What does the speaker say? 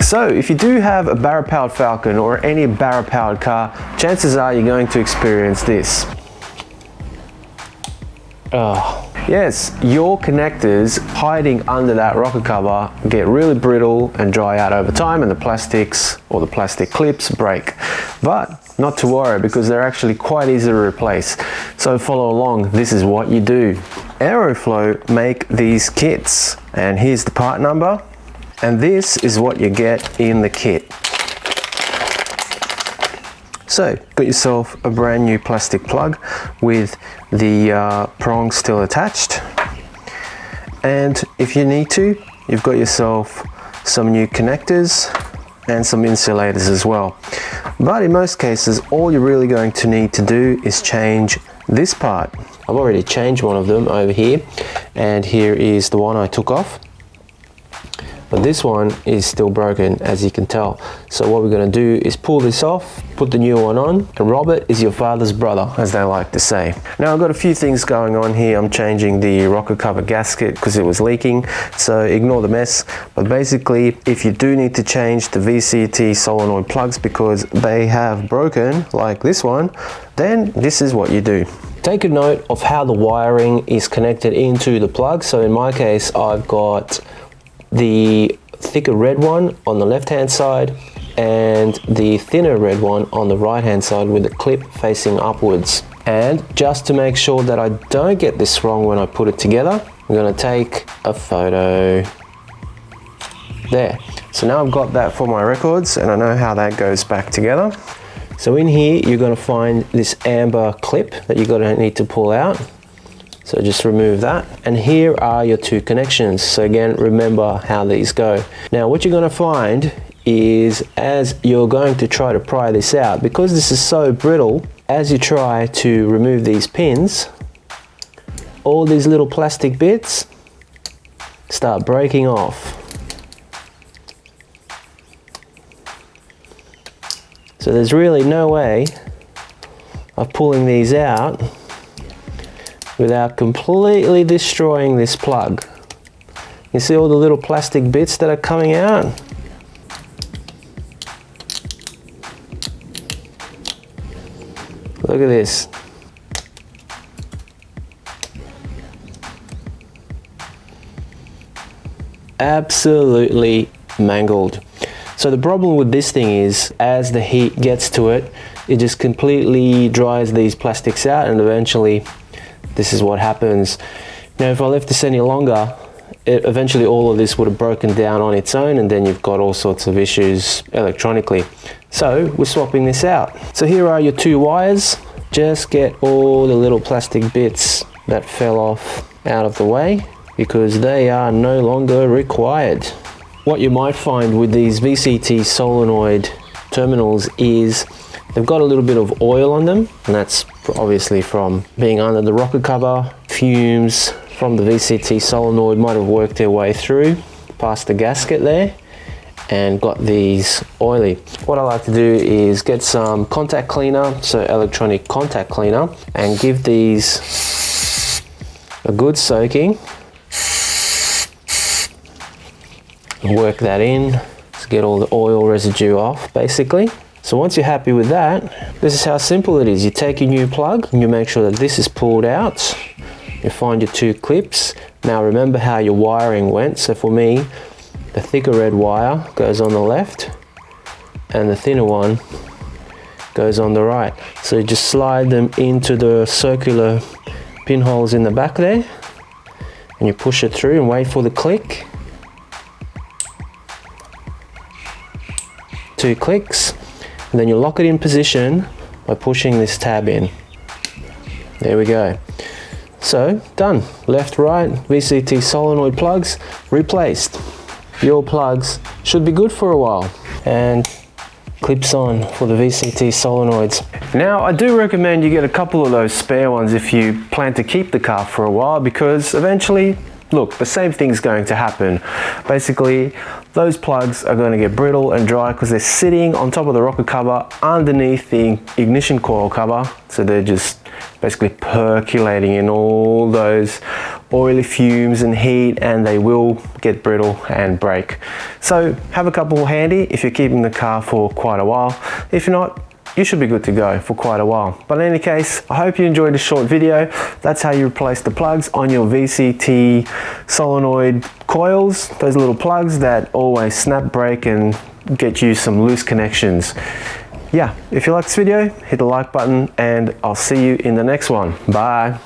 So if you do have a Barra powered Falcon or any Barra powered car, chances are you're going to experience this. Yes, your connectors hiding under that rocker cover get really brittle and dry out over time, and the plastics or the plastic clips break. But not to worry, because they're actually quite easy to replace. So follow along, this is what you do. AeroFlow make these kits, and here's the part number, and this is what you get in the kit. So, got yourself a brand new plastic plug with the prong still attached. And if you need to, you've got yourself some new connectors and some insulators as well. But in most cases, all you're really going to need to do is change this part. I've already changed one of them over here, and here is the one I took off. But this one is still broken, as you can tell. So what we're going to do is pull this off, put the new one on, and Robert is your father's brother, as they like to say. Now I've got a few things going on here. I'm changing the rocker cover gasket because it was leaking, so ignore the mess. But basically, if you do need to change the VCT solenoid plugs because they have broken, like this one, then this is what you do. Take a note of how the wiring is connected into the plug. So in my case, I've got the thicker red one on the left hand side and the thinner red one on the right hand side with the clip facing upwards. And just to make sure that I don't get this wrong when I put it together, I'm going to take a photo there. So now I've got that for my records and I know how that goes back together. So in here you're going to find this amber clip that you're going to need to pull out. So just remove that, and here are your two connections. So again, remember how these go. Now what you're going to find is, as you're going to try to pry this out, because this is so brittle, as you try to remove these pins, all these little plastic bits start breaking off. So there's really no way of pulling these out without completely destroying this plug. You see all the little plastic bits that are coming out? Look at this. Absolutely mangled. So the problem with this thing is, as the heat gets to it, it just completely dries these plastics out, and eventually this is what happens. Now if I left this any longer, eventually all of this would have broken down on its own, and then you've got all sorts of issues electronically. So we're swapping this out. So here are your two wires. Just get all the little plastic bits that fell off out of the way, because they are no longer required. What you might find with these VCT solenoid terminals is they've got a little bit of oil on them, and that's obviously from being under the rocker cover. Fumes from the VCT solenoid might have worked their way through past the gasket there and got these oily. What I like to do is get some contact cleaner, so electronic contact cleaner, and give these a good soaking and work that in to get all the oil residue off, basically. So once you're happy with that, this is how simple it is. You take your new plug and you make sure that this is pulled out. You find your two clips. Now remember how your wiring went. So for me, the thicker red wire goes on the left and the thinner one goes on the right. So you just slide them into the circular pinholes in the back there, and you push it through and wait for the click. 2 clicks. And then you lock it in position by pushing this tab in. There we go. So done. Left, right, VCT solenoid plugs replaced. Your plugs should be good for a while. And clips on for the VCT solenoids. Now I do recommend you get a couple of those spare ones if you plan to keep the car for a while, because eventually, look, the same thing's going to happen. Basically, those plugs are going to get brittle and dry because they're sitting on top of the rocker cover underneath the ignition coil cover. So they're just basically percolating in all those oily fumes and heat, and they will get brittle and break. So have a couple handy if you're keeping the car for quite a while. If you're not, you should be good to go for quite a while. But in any case, I hope you enjoyed this short video. That's how you replace the plugs on your VCT solenoid coils, those little plugs that always snap, break, and get you some loose connections. Yeah, if you like this video, hit the like button, and I'll see you in the next one. Bye.